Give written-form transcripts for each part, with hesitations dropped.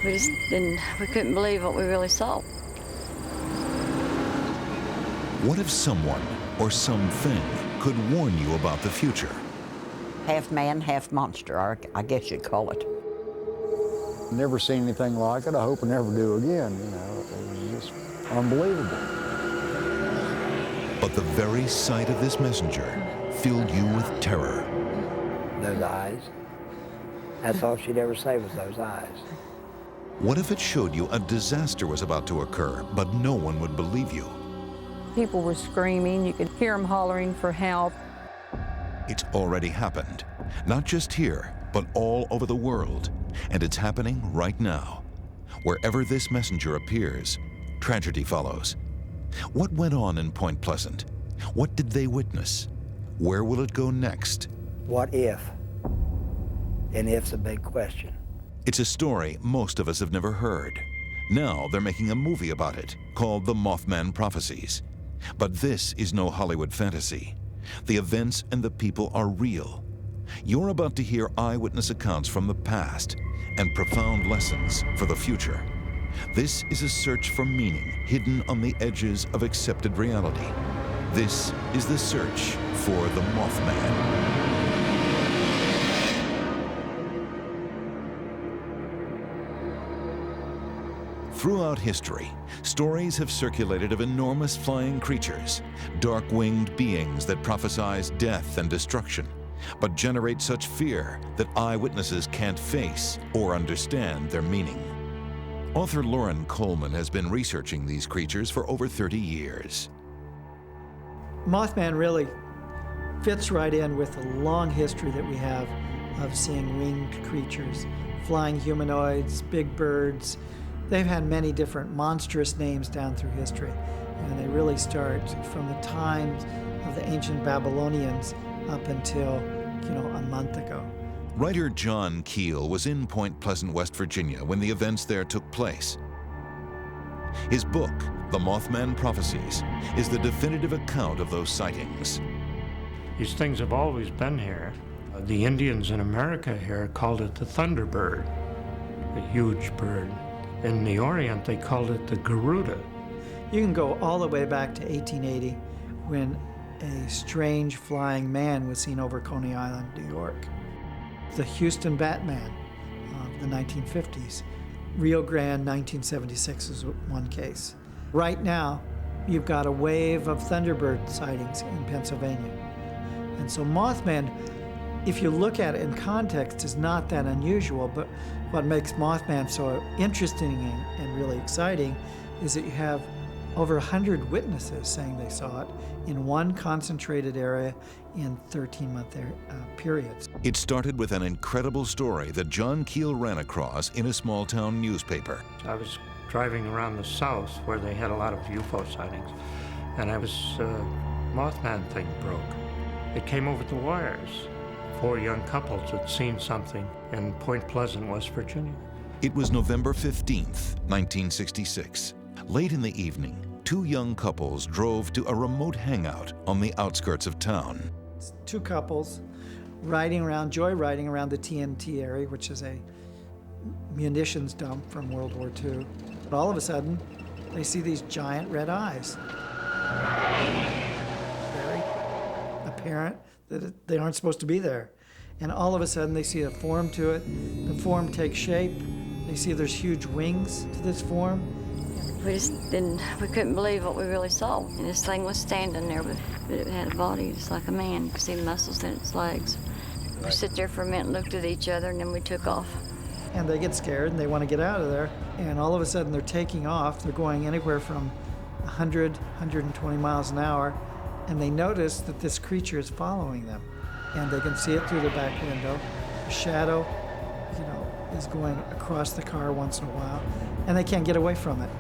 We couldn't believe what we really saw. What if someone or something could warn you about the future? Half man, half monster, I guess you'd call it. Never seen anything like it. I hope I never do again, you know. It was just unbelievable. But the very sight of this messenger filled you with terror. Those eyes. That's all she'd ever say was those eyes. What if it showed you a disaster was about to occur, but no one would believe you? People were screaming. You could hear them hollering for help. It's already happened, not just here, but all over the world. And it's happening right now. Wherever this messenger appears, tragedy follows. What went on in Point Pleasant? What did they witness? Where will it go next? What if? And if's a big question. It's a story most of us have never heard. Now they're making a movie about it called The Mothman Prophecies. But this is no Hollywood fantasy. The events and the people are real. You're about to hear eyewitness accounts from the past and profound lessons for the future. This is a search for meaning hidden on the edges of accepted reality. This is the search for the Mothman. Throughout history, stories have circulated of enormous flying creatures, dark-winged beings that prophesize death and destruction, but generate such fear that eyewitnesses can't face or understand their meaning. Author Lauren Coleman has been researching these creatures for over 30 years. Mothman really fits right in with the long history that we have of seeing winged creatures, flying humanoids, big birds. They've had many different monstrous names down through history, and they really start from the times of the ancient Babylonians up until, a month ago. Writer John Keel was in Point Pleasant, West Virginia when the events there took place. His book, The Mothman Prophecies, is the definitive account of those sightings. These things have always been here. The Indians in America here called it the Thunderbird, a huge bird. In the Orient, they called it the Garuda. You can go all the way back to 1880 when a strange flying man was seen over Coney Island, New York. The Houston Batman of the 1950s. Rio Grande, 1976 is one case. Right now, you've got a wave of Thunderbird sightings in Pennsylvania. And so Mothman, if you look at it in context, is not that unusual, but what makes Mothman so interesting and really exciting is that you have over 100 witnesses saying they saw it in one concentrated area in 13-month periods. It started with an incredible story that John Keel ran across in a small-town newspaper. I was driving around the south where they had a lot of UFO sightings, and Mothman thing broke. It came over the wires. 4 young couples had seen something in Point Pleasant, West Virginia. It was November 15th, 1966. Late in the evening, 2 young couples drove to a remote hangout on the outskirts of town. 2 couples joyriding around the TNT area, which is a munitions dump from World War II. But all of a sudden, they see these giant red eyes. Very apparent that they aren't supposed to be there. And all of a sudden, they see a form to it. The form takes shape. They see there's huge wings to this form. We couldn't believe what we really saw. And this thing was standing there, but it had a body just like a man. You could see the muscles in its legs. We sit there for a minute and looked at each other, and then we took off. And they get scared, and they want to get out of there. And all of a sudden, they're taking off. They're going anywhere from 100, 120 miles an hour. And they notice that this creature is following them. And they can see it through the back window. A shadow, is going across the car once in a while. And they can't get away from it.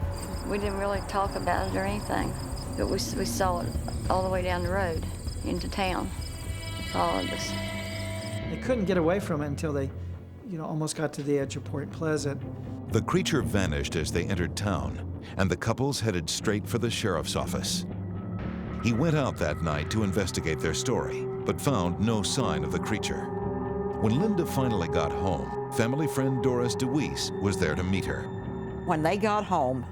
We didn't really talk about it or anything, but we saw it all the way down the road into town. It followed us. They couldn't get away from it until they, almost got to the edge of Point Pleasant. The creature vanished as they entered town, and the couples headed straight for the sheriff's office. He went out that night to investigate their story, but found no sign of the creature. When Linda finally got home, family friend Doris DeWeese was there to meet her. When they got home,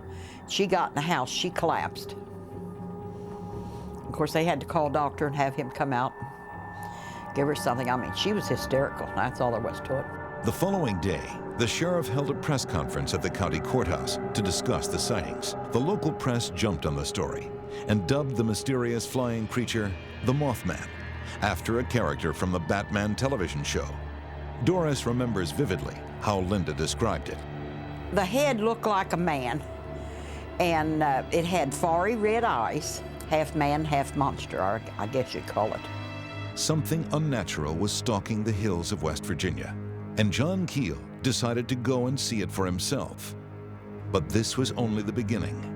she got in the house, she collapsed. Of course, they had to call a doctor and have him come out and give her something. I mean, she was hysterical. That's all there was to it. The following day, the sheriff held a press conference at the county courthouse to discuss the sightings. The local press jumped on the story and dubbed the mysterious flying creature the Mothman, after a character from the Batman television show. Doris remembers vividly how Linda described it. The head looked like a man, and it had fiery red eyes, half man, half monster, I guess you'd call it. Something unnatural was stalking the hills of West Virginia, and John Keel decided to go and see it for himself. But this was only the beginning.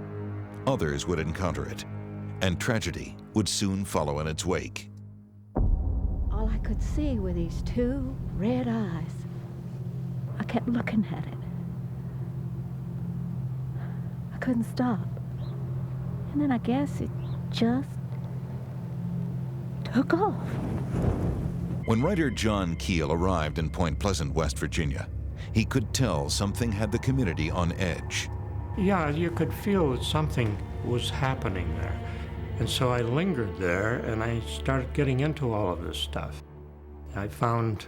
Others would encounter it, and tragedy would soon follow in its wake. All I could see were these two red eyes. I kept looking at it. I couldn't stop. And then I guess it just took off. When writer John Keel arrived in Point Pleasant, West Virginia, he could tell something had the community on edge. Yeah, you could feel that something was happening there. And so I lingered there and I started getting into all of this stuff. I found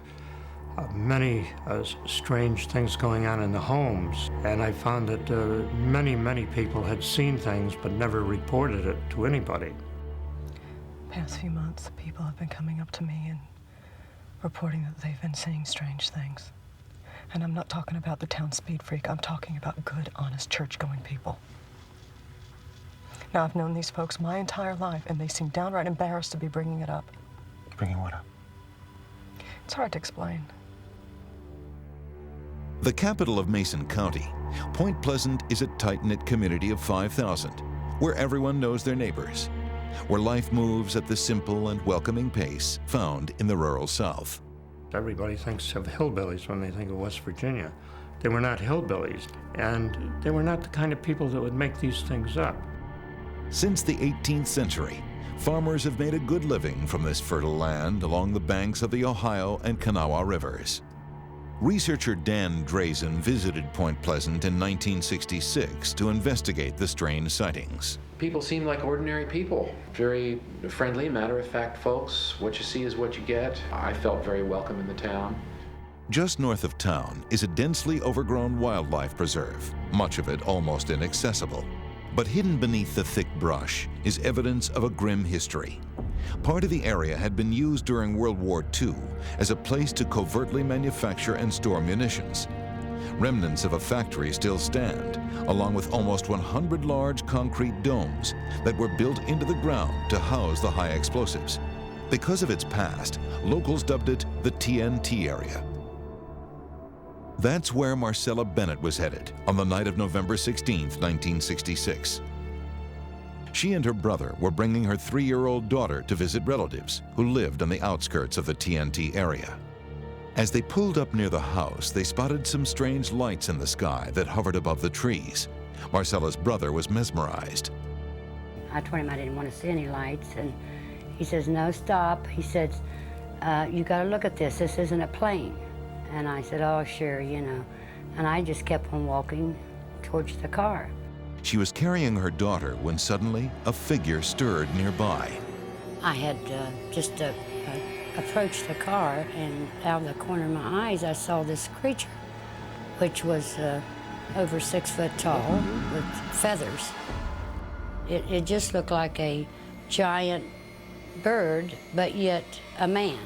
many strange things going on in the homes, and I found that many people had seen things but never reported it to anybody. Past few months, people have been coming up to me and reporting that they've been seeing strange things. And I'm not talking about the town speed freak, I'm talking about good, honest, church-going people. Now, I've known these folks my entire life, and they seem downright embarrassed to be bringing it up. Bringing what up? It's hard to explain. The capital of Mason County, Point Pleasant is a tight-knit community of 5,000, where everyone knows their neighbors, where life moves at the simple and welcoming pace found in the rural South. Everybody thinks of hillbillies when they think of West Virginia. They were not hillbillies, and they were not the kind of people that would make these things up. Since the 18th century, farmers have made a good living from this fertile land along the banks of the Ohio and Kanawha rivers. Researcher Dan Drazen visited Point Pleasant in 1966 to investigate the strange sightings. People seem like ordinary people, very friendly, matter-of-fact folks. What you see is what you get. I felt very welcome in the town. Just north of town is a densely overgrown wildlife preserve, much of it almost inaccessible. But hidden beneath the thick brush is evidence of a grim history. Part of the area had been used during World War II as a place to covertly manufacture and store munitions. Remnants of a factory still stand, along with almost 100 large concrete domes that were built into the ground to house the high explosives. Because of its past, locals dubbed it the TNT area. That's where Marcella Bennett was headed on the night of November 16, 1966. She and her brother were bringing her 3-year-old daughter to visit relatives who lived on the outskirts of the TNT area. As they pulled up near the house, they spotted some strange lights in the sky that hovered above the trees. Marcella's brother was mesmerized. I told him I didn't want to see any lights, and he says, no, stop. He said, you got to look at this. This isn't a plane. And I said, oh, sure, you know. And I just kept on walking towards the car. She was carrying her daughter when suddenly a figure stirred nearby. I had just approached the car, and out of the corner of my eyes, I saw this creature, which was over 6 foot tall with feathers. It just looked like a giant bird, but yet a man.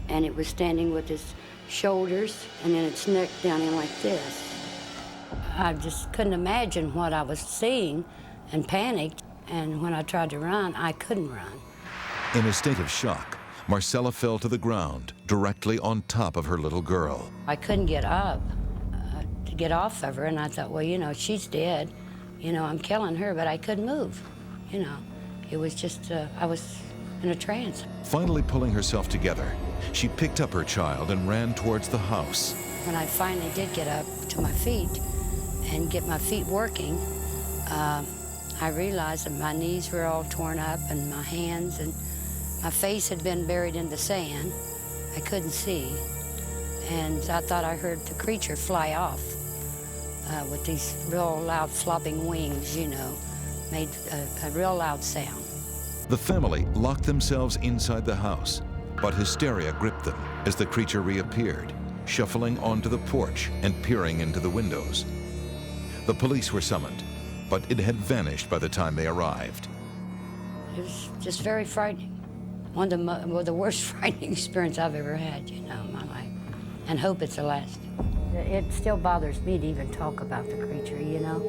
And it was standing with its shoulders and then its neck down in like this. I just couldn't imagine what I was seeing and panicked, and when I tried to run, I couldn't run. In a state of shock, Marcella fell to the ground directly on top of her little girl. I couldn't get up to get off of her, and I thought, well, you know, she's dead. You know, I'm killing her, but I couldn't move. You know, it was just, I was in a trance. Finally pulling herself together, she picked up her child and ran towards the house. When I finally did get up to my feet and get my feet working, I realized that my knees were all torn up and my hands and my face had been buried in the sand. I couldn't see, and I thought I heard the creature fly off with these real loud flopping wings, you know, made a real loud sound. The family locked themselves inside the house, but hysteria gripped them as the creature reappeared, shuffling onto the porch and peering into the windows. The police were summoned, but it had vanished by the time they arrived. It was just very frightening. One of the worst frightening experience I've ever had, you know, in my life. And hope it's the last. It still bothers me to even talk about the creature, you know.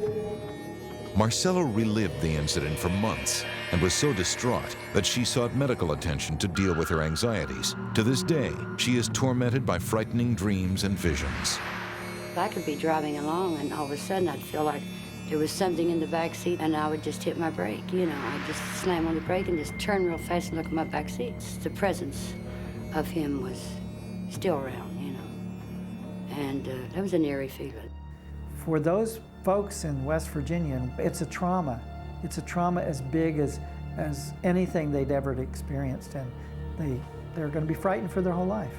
Marcella relived the incident for months and was so distraught that she sought medical attention to deal with her anxieties. To this day, she is tormented by frightening dreams and visions. I could be driving along and all of a sudden I'd feel like there was something in the back seat and I would just hit my brake, you know. I'd just slam on the brake and just turn real fast and look at my back seat. The presence of him was still around, you know. And that was an eerie feeling. For those folks in West Virginia, it's a trauma. It's a trauma as big as anything they'd ever experienced, and they're going to be frightened for their whole life.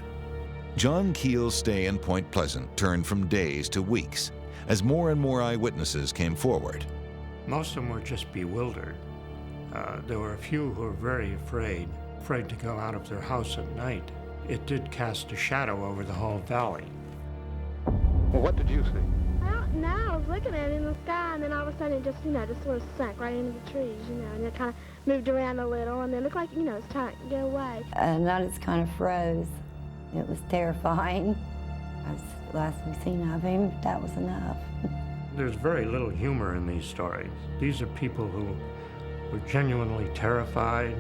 John Keel's stay in Point Pleasant turned from days to weeks as more and more eyewitnesses came forward. Most of them were just bewildered. There were a few who were very afraid to go out of their house at night. It did cast a shadow over the whole valley. Well, what did you see? I don't know. I was looking at it in the sky, and then all of a sudden it just, you know, just sort of sank right into the trees, you know, and it kind of moved around a little, and then it looked like, you know, it's trying to get away. And I just kind of froze. It was terrifying. That's the last we've seen of him. That was enough. There's very little humor in these stories. These are people who were genuinely terrified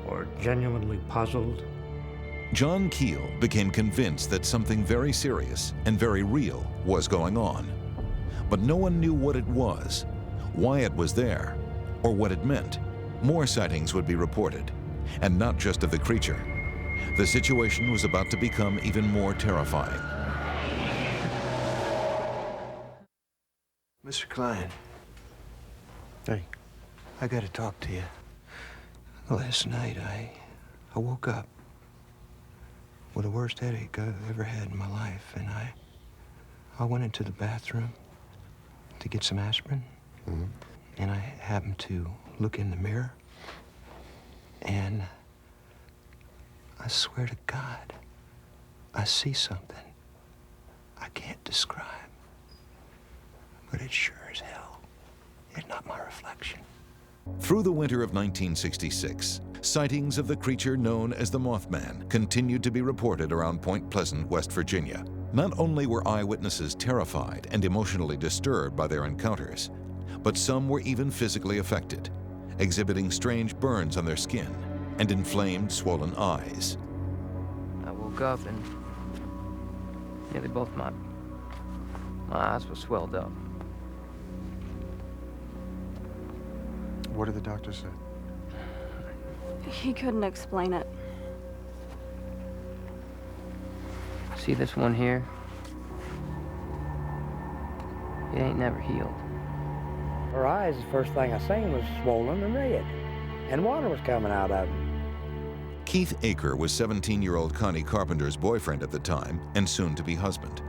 or genuinely puzzled. John Keel became convinced that something very serious and very real was going on. But no one knew what it was, why it was there, or what it meant. More sightings would be reported, and not just of the creature. The situation was about to become even more terrifying. Mr. Klein. Hey. I gotta talk to you. Last night, I woke up with the worst headache I've ever had in my life, and I went into the bathroom to get some aspirin, and I happened to look in the mirror, and I swear to God, I see something I can't describe, but it sure as hell is not my reflection. Through the winter of 1966, sightings of the creature known as the Mothman continued to be reported around Point Pleasant, West Virginia. Not only were eyewitnesses terrified and emotionally disturbed by their encounters, but some were even physically affected, exhibiting strange burns on their skin and inflamed, swollen eyes. I woke up and nearly both my eyes were swelled up. What did the doctor say? He couldn't explain it. See this one here? It ain't never healed. Her eyes, the first thing I seen was swollen and red, and water was coming out of them. Keith Aker was 17-year-old Connie Carpenter's boyfriend at the time and soon-to-be husband.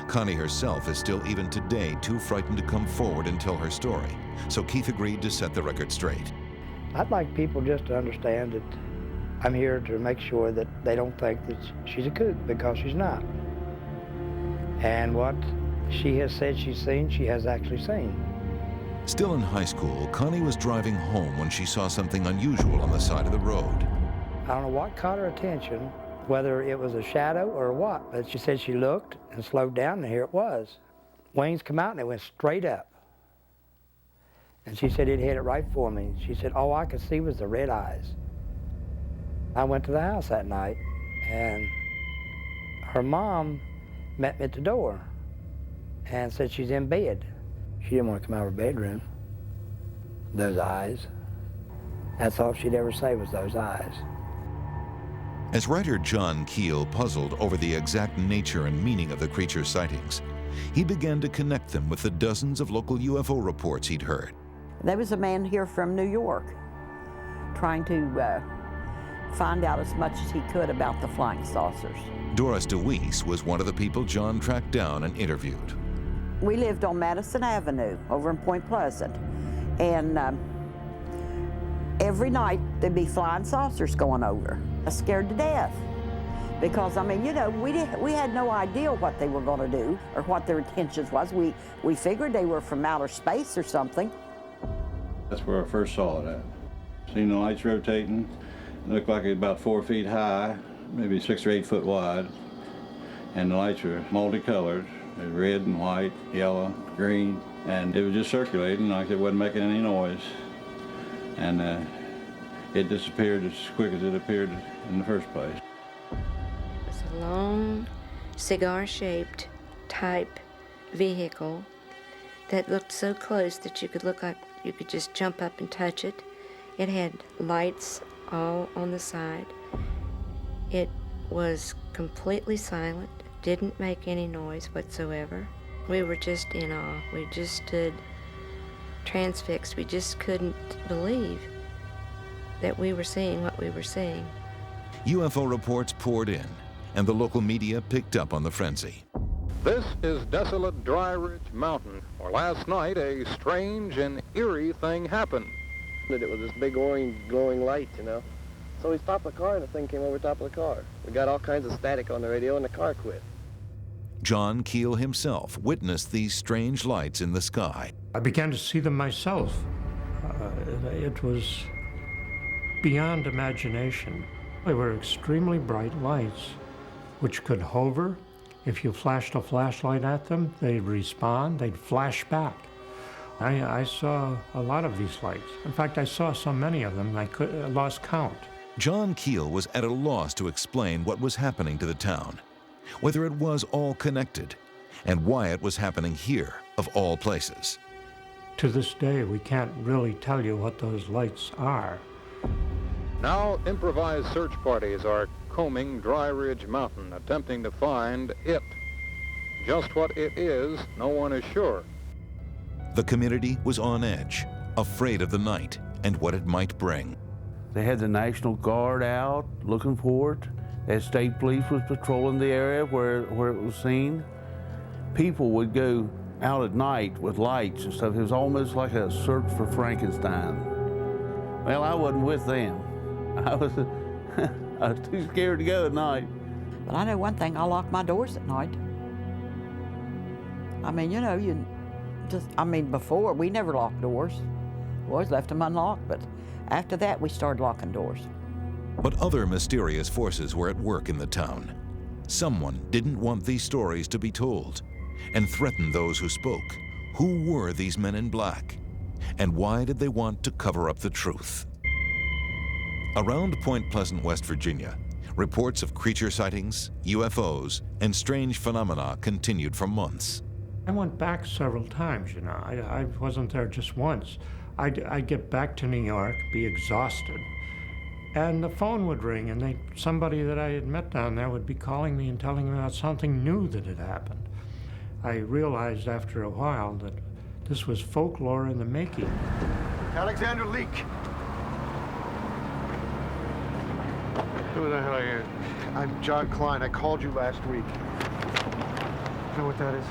Connie herself is still even today too frightened to come forward and tell her story, so Keith agreed to set the record straight. I'd like people just to understand that I'm here to make sure that they don't think that she's a kook, because she's not. And what she has said she's seen, she has actually seen. Still in high school, Connie was driving home when she saw something unusual on the side of the road. I don't know what caught her attention, whether it was a shadow or what, but she said she looked and slowed down, and here it was. Wings come out and it went straight up. And she said it hit it right for me. She said all I could see was the red eyes. I went to the house that night, and her mom met me at the door and said she's in bed. She didn't want to come out of her bedroom. Those eyes. That's all she'd ever say was those eyes. As writer John Keel puzzled over the exact nature and meaning of the creature's sightings, he began to connect them with the dozens of local UFO reports he'd heard. There was a man here from New York trying to find out as much as he could about the flying saucers. Doris DeWeese was one of the people John tracked down and interviewed. We lived on Madison Avenue over in Point Pleasant, and every night there'd be flying saucers going over. I was scared to death because, I mean, you know, we had no idea what they were going to do or what their intentions was. We figured they were from outer space or something. That's where I first saw it at. Seen the lights rotating. It looked like it was about 4 feet high, maybe 6 or 8 foot wide. And the lights were multicolored. They were red and white, yellow, green. And it was just circulating like it wasn't making any noise. And it disappeared as quick as it appeared in the first place. It's a long, cigar-shaped type vehicle that looked so close that you could look like you could just jump up and touch it. It had lights all on the side. It was completely silent, didn't make any noise whatsoever. We were just in awe. We just stood transfixed. We just couldn't believe that we were seeing what we were seeing. UFO reports poured in, and the local media picked up on the frenzy. This is desolate Dry Ridge Mountain, where last night a strange and eerie thing happened. It was this big orange glowing light, you know. So we stopped the car and the thing came over top of the car. We got all kinds of static on the radio and the car quit. John Keel himself witnessed these strange lights in the sky. I began to see them myself. It was beyond imagination. They were extremely bright lights, which could hover. If you flashed a flashlight at them, they'd respond, they'd flash back. I saw a lot of these lights. In fact, I saw so many of them, I lost count. John Keel was at a loss to explain what was happening to the town, whether it was all connected, and why it was happening here, of all places. To this day, we can't really tell you what those lights are. Now, improvised search parties are combing Dry Ridge Mountain, attempting to find it. Just what it is, no one is sure. The community was on edge, afraid of the night and what it might bring. They had the National Guard out looking for it. The state police was patrolling the area where it was seen. People would go out at night with lights and stuff. It was almost like a search for Frankenstein. Well, I wasn't with them. I was too scared to go at night. But I know one thing, I lock my doors at night. I mean, you know, before, we never locked doors. We always left them unlocked, but after that, we started locking doors. But other mysterious forces were at work in the town. Someone didn't want these stories to be told and threatened those who spoke. Who were these men in black? And why did they want to cover up the truth? Around Point Pleasant, West Virginia, reports of creature sightings, UFOs, and strange phenomena continued for months. I went back several times, you know. I wasn't there just once. I'd get back to New York, be exhausted, and the phone would ring, and somebody that I had met down there would be calling me and telling me about something new that had happened. I realized after a while that this was folklore in the making. Alexander Leak. Who the hell are you? I'm John Klein. I called you last week. You know what that is?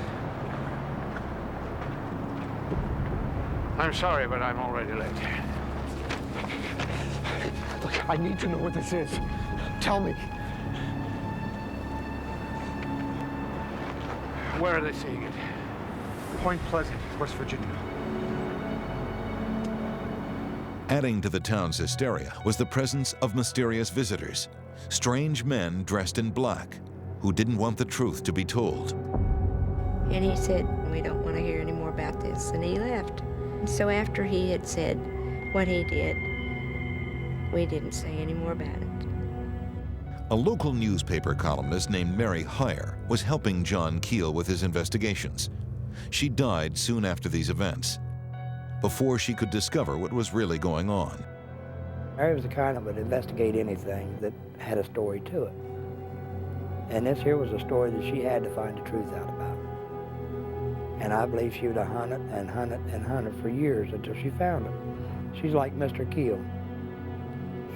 I'm sorry, but I'm already late. Look, I need to know what this is. Tell me. Where are they seeing it? Point Pleasant, West Virginia. Adding to the town's hysteria was the presence of mysterious visitors, strange men dressed in black, who didn't want the truth to be told. And he said, "We don't want to hear any more about this," and he left. So after he had said what he did, we didn't say any more about it. A local newspaper columnist named Mary Heyer was helping John Keel with his investigations. She died soon after these events, before she could discover what was really going on. Mary was the kind that would investigate anything that had a story to it. And this here was a story that she had to find the truth out about. And I believe she would have hunted and hunted and hunted for years until she found it. She's like Mr. Keel.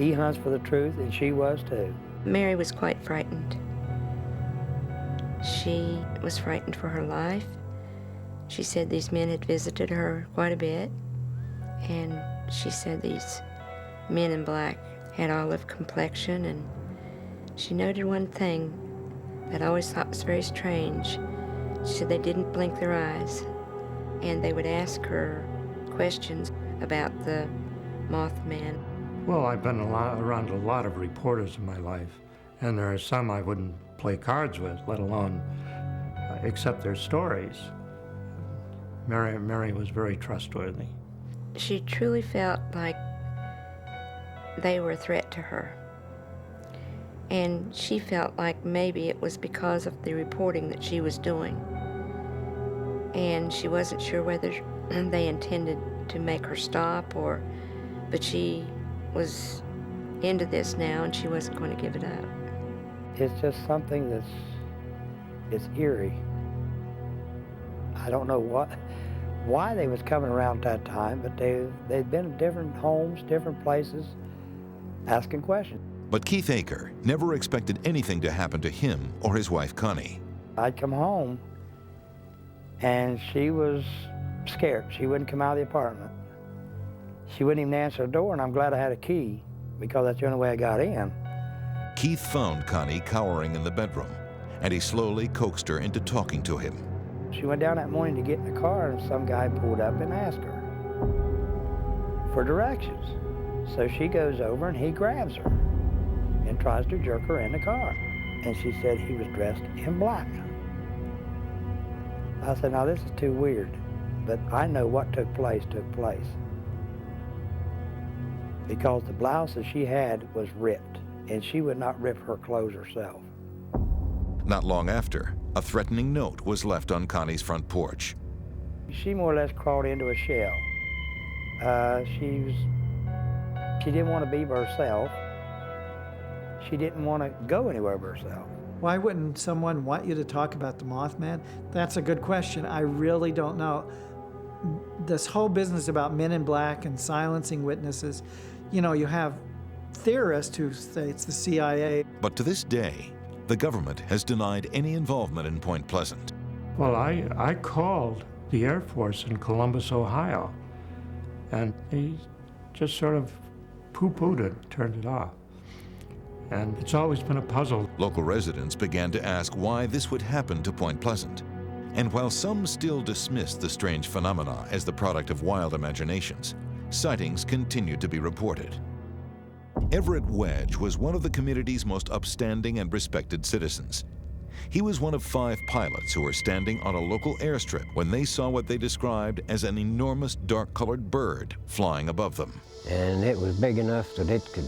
He hunts for the truth, and she was too. Mary was quite frightened. She was frightened for her life. She said these men had visited her quite a bit, and she said these men in black had olive complexion, and she noted one thing that I always thought was very strange. She said they didn't blink their eyes, and they would ask her questions about the Mothman. Well, I've been around a lot of reporters in my life, and there are some I wouldn't play cards with, let alone accept their stories. Mary was very trustworthy. She truly felt like they were a threat to her. And she felt like maybe it was because of the reporting that she was doing. And she wasn't sure whether they intended to make her stop but she was into this now and she wasn't going to give it up. It's just something it's eerie. I don't know why they was coming around at that time, but they'd been in different homes, different places, asking questions. But Keith Aker never expected anything to happen to him or his wife, Connie. I'd come home, and she was scared. She wouldn't come out of the apartment. She wouldn't even answer the door, and I'm glad I had a key, because that's the only way I got in. Keith found Connie cowering in the bedroom, and he slowly coaxed her into talking to him. She went down that morning to get in the car, and some guy pulled up and asked her for directions. So she goes over, and he grabs her and tries to jerk her in the car. And she said he was dressed in black. I said, now this is too weird, but I know what took place. Because the blouse that she had was ripped, and she would not rip her clothes herself. Not long after, a threatening note was left on Connie's front porch. She more or less crawled into a shell. She didn't want to be by herself. She didn't want to go anywhere by herself. Why wouldn't someone want you to talk about the Mothman? That's a good question. I really don't know. This whole business about men in black and silencing witnesses, you know, you have theorists who say it's the CIA. But to this day, the government has denied any involvement in Point Pleasant. Well, I called the Air Force in Columbus, Ohio, and they just sort of poo-pooed it, turned it off. And it's always been a puzzle. Local residents began to ask why this would happen to Point Pleasant. And while some still dismissed the strange phenomena as the product of wild imaginations, sightings continued to be reported. Everett Wedge was one of the community's most upstanding and respected citizens. He was one of 5 pilots who were standing on a local airstrip when they saw what they described as an enormous dark-colored bird flying above them. And it was big enough that it could,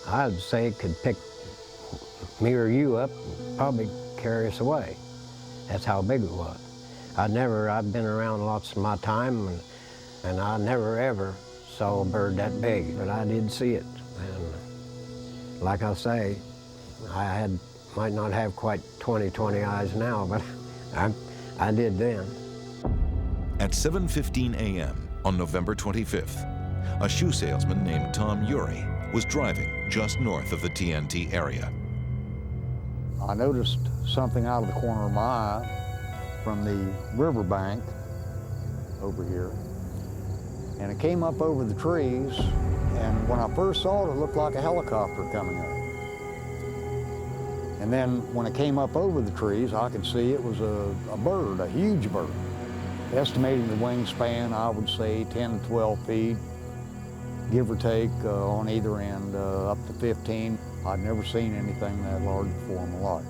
I'd say it could pick me or you up and probably carry us away. That's how big it was. I've been around lots of my time, and I never ever saw a bird that big, but I did see it. And like I say, might not have quite 20/20 eyes now, but I did then. At 7:15 a.m. on November 25th, a shoe salesman named Tom Urey was driving just north of the TNT area. I noticed something out of the corner of my eye from the riverbank over here, and it came up over the trees, and when I first saw it, it looked like a helicopter coming up. And then when it came up over the trees, I could see it was a bird, a huge bird. Estimating the wingspan, I would say 10 to 12 feet, give or take on either end, up to 15. I'd never seen anything that large before in my life.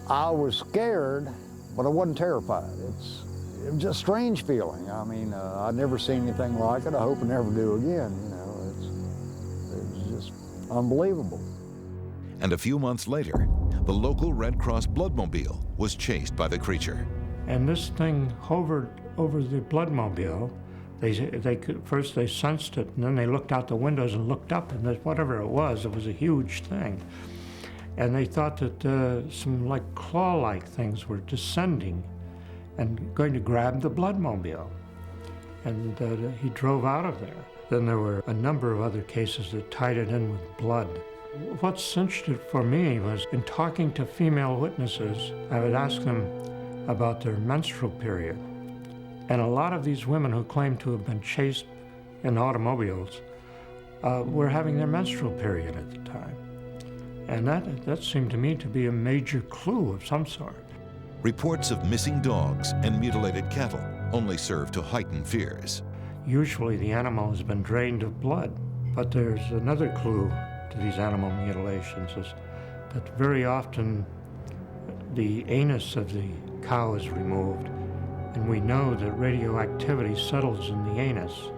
I was scared, but I wasn't terrified. It was just a strange feeling. I mean, I'd never seen anything like it. I hope I never do again, you know. It was just unbelievable. And a few months later, the local Red Cross bloodmobile was chased by the creature. And this thing hovered over the bloodmobile. First they sensed it, and then they looked out the windows and looked up, and whatever it was a huge thing. And they thought that some like claw-like things were descending and going to grab the bloodmobile. And he drove out of there. Then there were a number of other cases that tied it in with blood. What cinched it for me was in talking to female witnesses, I would ask them about their menstrual period. And a lot of these women who claimed to have been chased in automobiles were having their menstrual period at the time. And that seemed to me to be a major clue of some sort. Reports of missing dogs and mutilated cattle only serve to heighten fears. Usually the animal has been drained of blood, but there's another clue to these animal mutilations is that very often the anus of the cow is removed, and we know that radioactivity settles in the anus,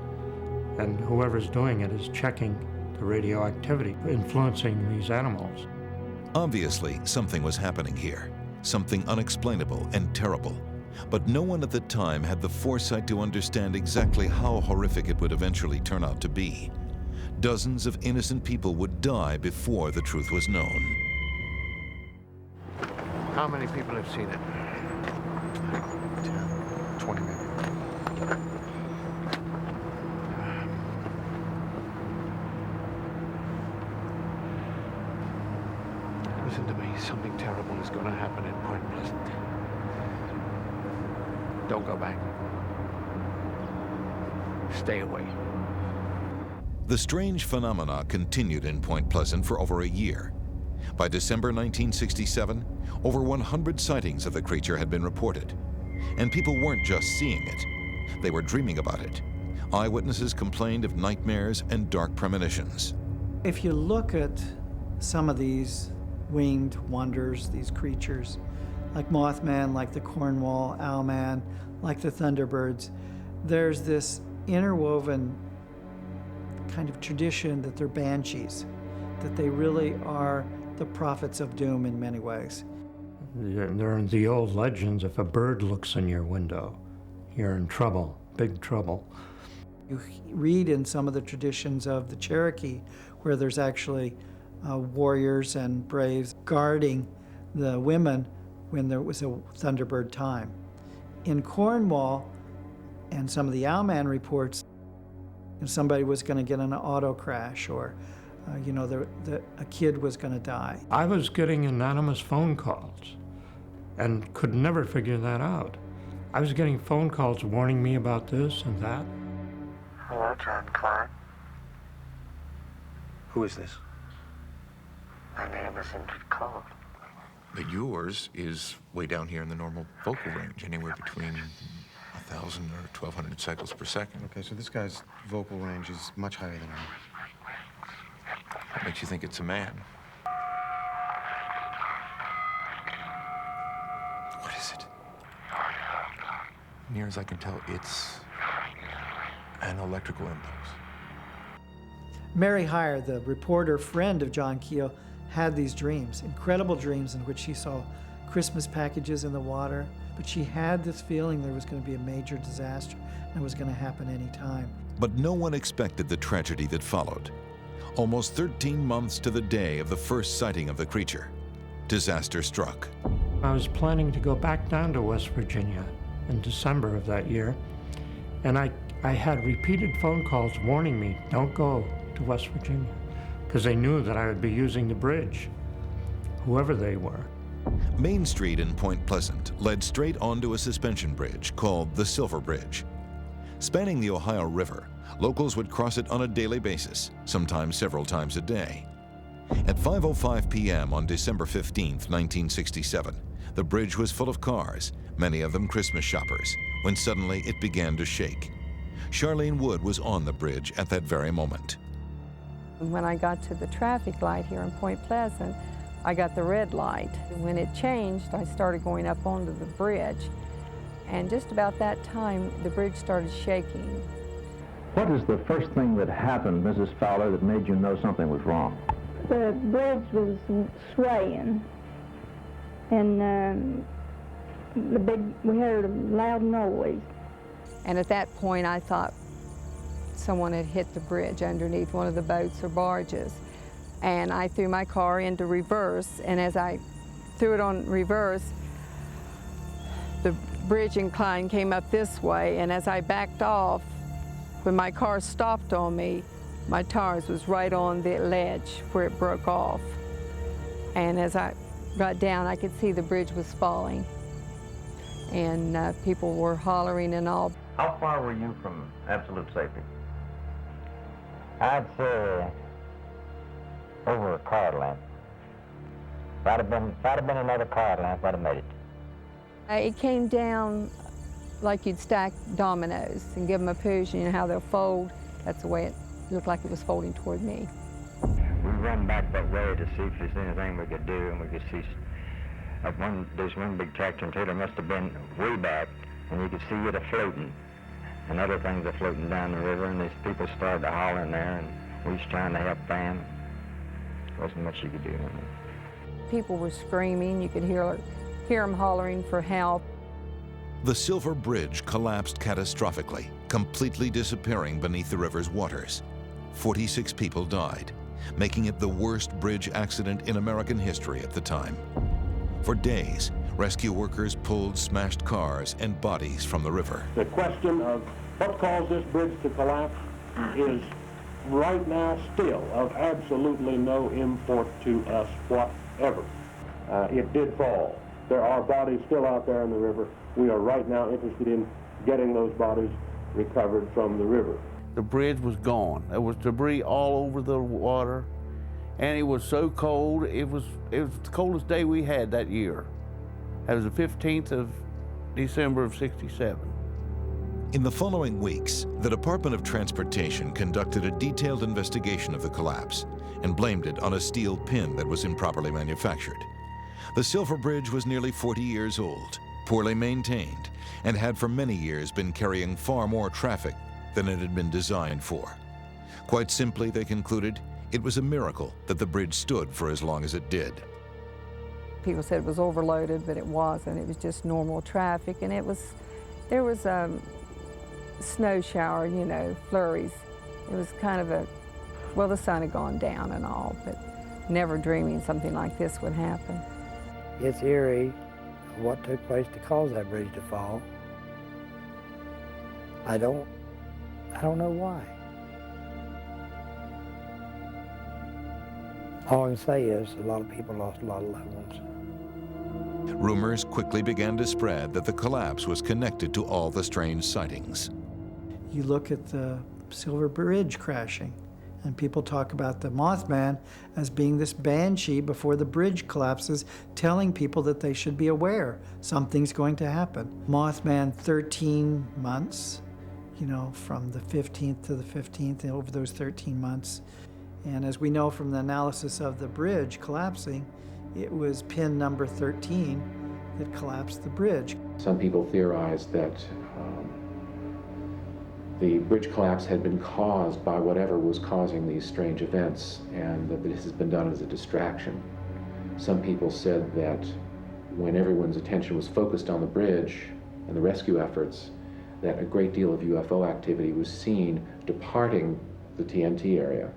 and whoever's doing it is checking the radioactivity influencing these animals. Obviously, something was happening here, something unexplainable and terrible. But no one at the time had the foresight to understand exactly how horrific it would eventually turn out to be. Dozens of innocent people would die before the truth was known. How many people have seen it? 10, 20 maybe. Listen to me. Something terrible is going to happen in Point Pleasant. Don't go back. Stay away. The strange phenomena continued in Point Pleasant for over a year. By December 1967, over 100 sightings of the creature had been reported. And people weren't just seeing it, they were dreaming about it. Eyewitnesses complained of nightmares and dark premonitions. If you look at some of these winged wonders, these creatures, like Mothman, like the Cornwall Owlman, like the Thunderbirds, there's this interwoven kind of tradition that they're banshees, that they really are the prophets of doom in many ways. There are the old legends, if a bird looks in your window, you're in trouble, big trouble. You read in some of the traditions of the Cherokee where there's actually warriors and braves guarding the women when there was a Thunderbird time. In Cornwall and some of the Owlman reports, if somebody was going to get in an auto crash or a kid was going to die. I was getting anonymous phone calls and could never figure that out. I was getting phone calls warning me about this and that. Hello, John Klein. Who is this? My name is Ingrid Cole. But yours is way down here in the normal vocal range, anywhere between 1,000 or 1,200 cycles per second. Okay, so this guy's vocal range is much higher than mine. What makes you think it's a man? What is it? Near as I can tell, it's an electrical impulse. Mary Heyer, the reporter friend of John Keel, had these dreams, incredible dreams in which she saw Christmas packages in the water, but she had this feeling there was going to be a major disaster and it was going to happen any time. But no one expected the tragedy that followed. Almost 13 months to the day of the first sighting of the creature, disaster struck. I was planning to go back down to West Virginia in December of that year, and I had repeated phone calls warning me, don't go to West Virginia, because they knew that I would be using the bridge, whoever they were. Main Street in Point Pleasant led straight onto a suspension bridge called the Silver Bridge. Spanning the Ohio River, locals would cross it on a daily basis, sometimes several times a day. At 5:05 p.m. on December 15th, 1967, the bridge was full of cars, many of them Christmas shoppers, when suddenly it began to shake. Charlene Wood was on the bridge at that very moment. When I got to the traffic light here in Point Pleasant, I got the red light. When it changed, I started going up onto the bridge. And just about that time, the bridge started shaking. What is the first thing that happened, Mrs. Fowler, that made you know something was wrong? The bridge was swaying, and we heard a loud noise. And at that point, I thought someone had hit the bridge underneath one of the boats or barges. And I threw my car into reverse, and as I threw it on reverse, the bridge incline came up this way, and as I backed off, When my car stopped on me, my tires was right on the ledge where it broke off. And as I got down, I could see the bridge was falling. And people were hollering and all. How far were you from absolute safety? I'd say over a car length. If I'd have been another car length, I'd have made it. It came down like you'd stack dominoes and give them a push, and you know how they'll fold. That's the way it looked like it was folding toward me. We ran back that way to see if there's anything we could do, and we could see there's one big tractor and trailer must have been way back, and you could see it floating, and other things are floating down the river, and these people started to holler in there, and we was trying to help them. There wasn't much you could do. People were screaming. You could hear them hollering for help. The Silver Bridge collapsed catastrophically, completely disappearing beneath the river's waters. 46 people died, making it the worst bridge accident in American history at the time. For days, rescue workers pulled smashed cars and bodies from the river. The question of what caused this bridge to collapse is right now still of absolutely no import to us whatever. It did fall. There are bodies still out there in the river. We are right now interested in getting those bodies recovered from the river. The bridge was gone. There was debris all over the water, and it was so cold. It was the coldest day we had that year. It was the 15th of December of '67. In the following weeks, the Department of Transportation conducted a detailed investigation of the collapse and blamed it on a steel pin that was improperly manufactured. The Silver Bridge was nearly 40 years old, poorly maintained, and had for many years been carrying far more traffic than it had been designed for. Quite simply, they concluded, it was a miracle that the bridge stood for as long as it did. People said it was overloaded, but it wasn't. It was just normal traffic, and there was a snow shower, you know, flurries. It was kind of well, the sun had gone down and all, but never dreaming something like this would happen. It's eerie what took place to cause that bridge to fall. I don't know why. All I can say is a lot of people lost a lot of loved ones. Rumors quickly began to spread that the collapse was connected to all the strange sightings. You look at the Silver Bridge crashing, and people talk about the Mothman as being this banshee before the bridge collapses, telling people that they should be aware something's going to happen. Mothman 13 months, you know, from the 15th to the 15th, and over those 13 months. And as we know from the analysis of the bridge collapsing, it was pin number 13 that collapsed the bridge. Some people theorize that the bridge collapse had been caused by whatever was causing these strange events, and that this has been done as a distraction. Some people said that when everyone's attention was focused on the bridge and the rescue efforts, that a great deal of UFO activity was seen departing the TNT area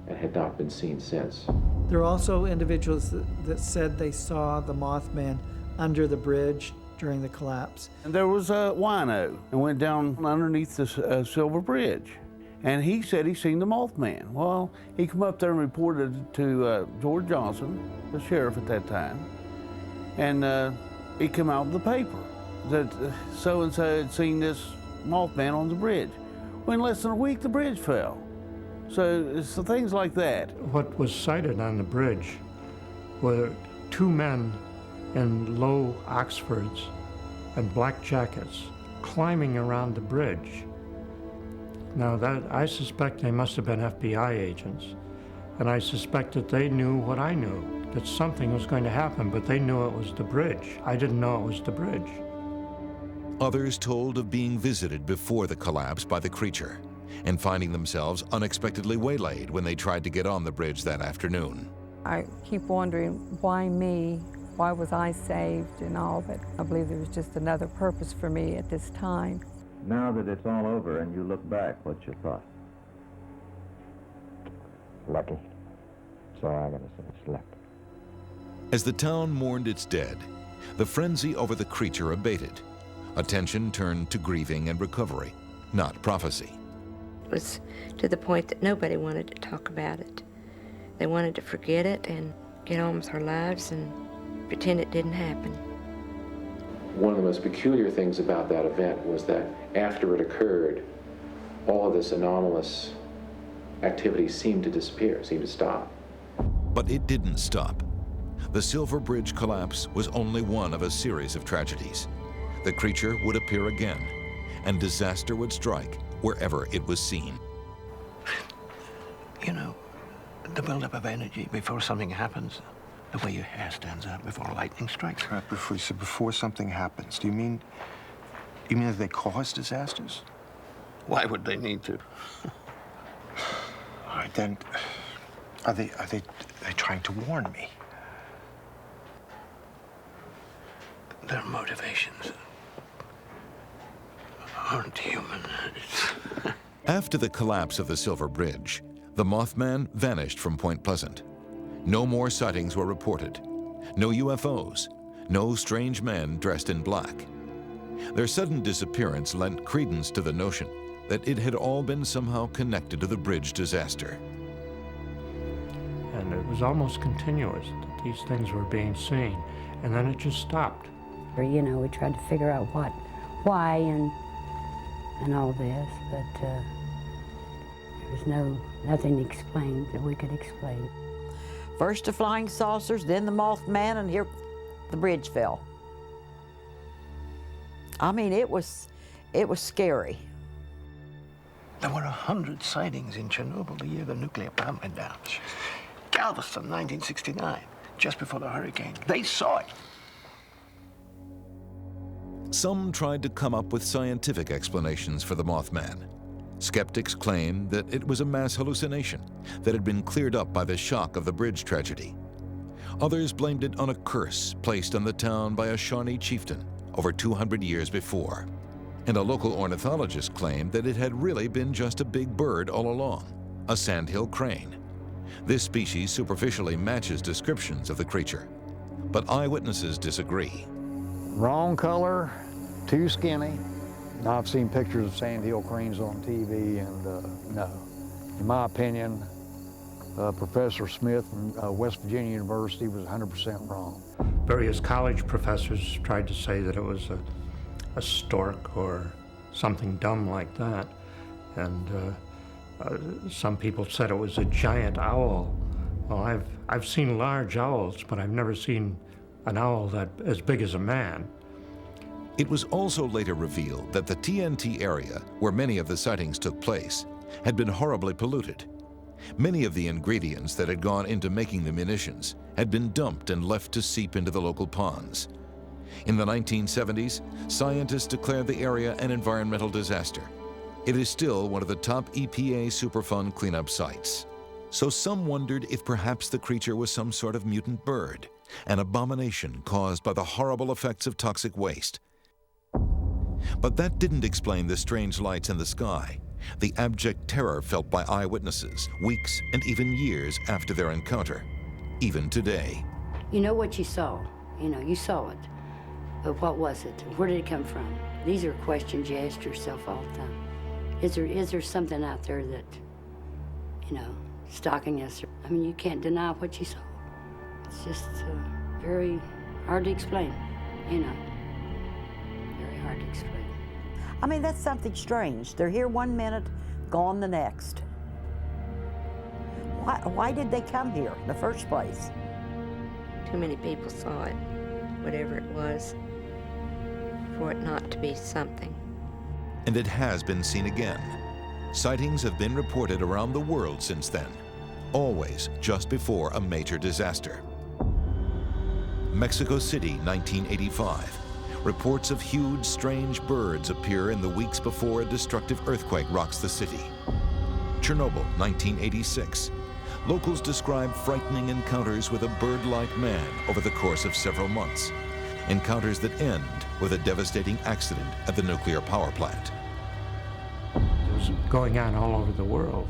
and had not been seen since. There are also individuals that said they saw the Mothman under the bridge during the collapse. And there was a wino and went down underneath the Silver Bridge, and he said he seen the Mothman. Well, he come up there and reported to George Johnson, the sheriff at that time, and he come out in the paper that so-and-so had seen this Mothman on the bridge. Well, in less than a week, the bridge fell. So things like that. What was sighted on the bridge were two men in low Oxfords and black jackets climbing around the bridge. Now I suspect they must have been FBI agents, and I suspect that they knew what I knew, that something was going to happen, but they knew it was the bridge. I didn't know it was the bridge. Others told of being visited before the collapse by the creature and finding themselves unexpectedly waylaid when they tried to get on the bridge that afternoon. I keep wondering, why me? Why was I saved and all, but I believe there was just another purpose for me at this time. Now that it's all over and you look back, what's your thought? Lucky. That's all I gotta say, it's lucky. As the town mourned its dead, the frenzy over the creature abated. Attention turned to grieving and recovery, not prophecy. was to the point that nobody wanted to talk about it. They wanted to forget it and get on with their lives and pretend it didn't happen. One of the most peculiar things about that event was that after it occurred, all of this anomalous activity seemed to disappear, seemed to stop. But it didn't stop. The Silver Bridge collapse was only one of a series of tragedies. The creature would appear again, and disaster would strike wherever it was seen. You know, the buildup of energy before something happens, the way your hair stands up before lightning strikes. Right, before something happens, do you mean that they cause disasters? Why would they need to? All right, then, are they trying to warn me? Their motivations aren't human. After the collapse of the Silver Bridge, the Mothman vanished from Point Pleasant. No more sightings were reported. No UFOs. No strange men dressed in black. Their sudden disappearance lent credence to the notion that it had all been somehow connected to the bridge disaster. And it was almost continuous that these things were being seen, and then it just stopped. You know, we tried to figure out why and all this, but there was nothing explained that we could explain. First the flying saucers, then the Mothman, and here the bridge fell. I mean, it was scary. There were 100 sightings in Chernobyl the year the nuclear plant went down. Galveston, 1969, just before the hurricane. They saw it. Some tried to come up with scientific explanations for the Mothman. Skeptics claimed that it was a mass hallucination that had been cleared up by the shock of the bridge tragedy. Others blamed it on a curse placed on the town by a Shawnee chieftain over 200 years before. And a local ornithologist claimed that it had really been just a big bird all along, a sandhill crane. This species superficially matches descriptions of the creature, but eyewitnesses disagree. Wrong color, too skinny. I've seen pictures of sandhill cranes on TV, and no. In my opinion, Professor Smith from West Virginia University was 100% wrong. Various college professors tried to say that it was a stork or something dumb like that, and some people said it was a giant owl. Well, I've seen large owls, but I've never seen an owl that as big as a man. It was also later revealed that the TNT area, where many of the sightings took place, had been horribly polluted. Many of the ingredients that had gone into making the munitions had been dumped and left to seep into the local ponds. In the 1970s, scientists declared the area an environmental disaster. It is still one of the top EPA Superfund cleanup sites. So some wondered if perhaps the creature was some sort of mutant bird, an abomination caused by the horrible effects of toxic waste. But that didn't explain the strange lights in the sky, the abject terror felt by eyewitnesses weeks and even years after their encounter, even today. You know what you saw. You know, you saw it. But what was it? Where did it come from? These are questions you ask yourself all the time. Is there something out there that, you know, stalking us? I mean, you can't deny what you saw. It's just very hard to explain, you know. Very hard to explain. I mean, that's something strange. They're here one minute, gone the next. Why did they come here in the first place? Too many people saw it, whatever it was, for it not to be something. And it has been seen again. Sightings have been reported around the world since then, always just before a major disaster. Mexico City, 1985. Reports of huge, strange birds appear in the weeks before a destructive earthquake rocks the city. Chernobyl, 1986. Locals describe frightening encounters with a bird-like man over the course of several months. Encounters that end with a devastating accident at the nuclear power plant. It was going on all over the world.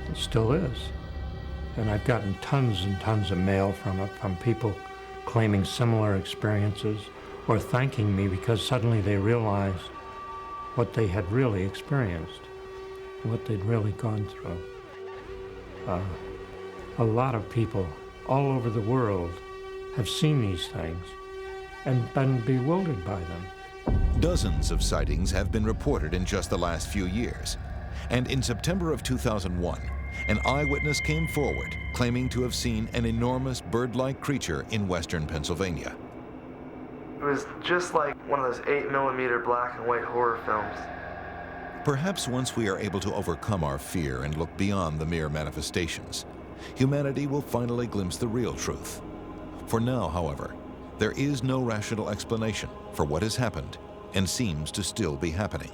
It still is. And I've gotten tons and tons of mail from it, from people claiming similar experiences or thanking me because suddenly they realized what they had really experienced. what they'd really gone through. A lot of people all over the world have seen these things and been bewildered by them. Dozens of sightings have been reported in just the last few years. And in September of 2001, an eyewitness came forward claiming to have seen an enormous bird-like creature in western Pennsylvania. It was just like one of those 8mm black and white horror films. Perhaps once we are able to overcome our fear and look beyond the mere manifestations, humanity will finally glimpse the real truth. For now, however, there is no rational explanation for what has happened and seems to still be happening.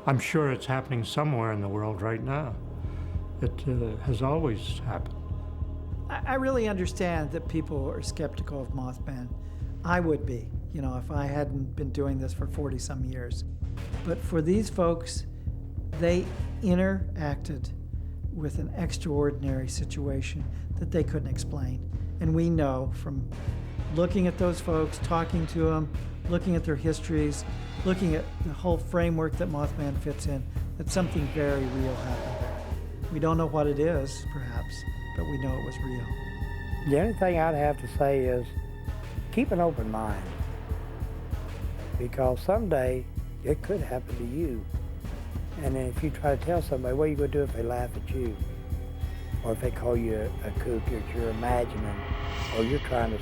I'm sure it's happening somewhere in the world right now. It has always happened. I really understand that people are skeptical of Mothman. I would be, you know, if I hadn't been doing this for 40-some years. But for these folks, they interacted with an extraordinary situation that they couldn't explain. And we know from looking at those folks, talking to them, looking at their histories, looking at the whole framework that Mothman fits in, that something very real happened there. We don't know what it is, perhaps, but we know it was real. The only thing I'd have to say is keep an open mind, because someday it could happen to you. And then if you try to tell somebody, what are you going to do if they laugh at you? Or if they call you a kook, that you're imagining, or you're trying to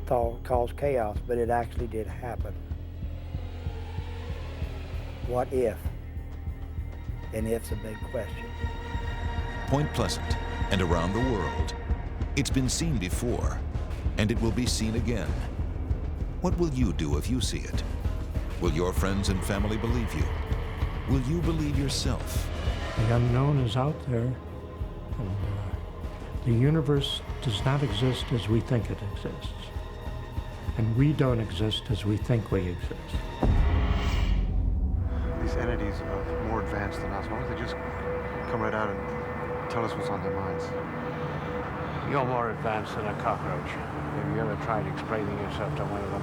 cause chaos, but it actually did happen. What if? And if's a big question. Point Pleasant and around the world, it's been seen before, and it will be seen again. What will you do if you see it? Will your friends and family believe you? Will you believe yourself? The unknown is out there, and the universe does not exist as we think it exists. And we don't exist as we think we exist. These entities are more advanced than us. Why don't they just come right out and tell us what's on their minds? You're more advanced than a cockroach. Have you ever tried explaining yourself to one of them?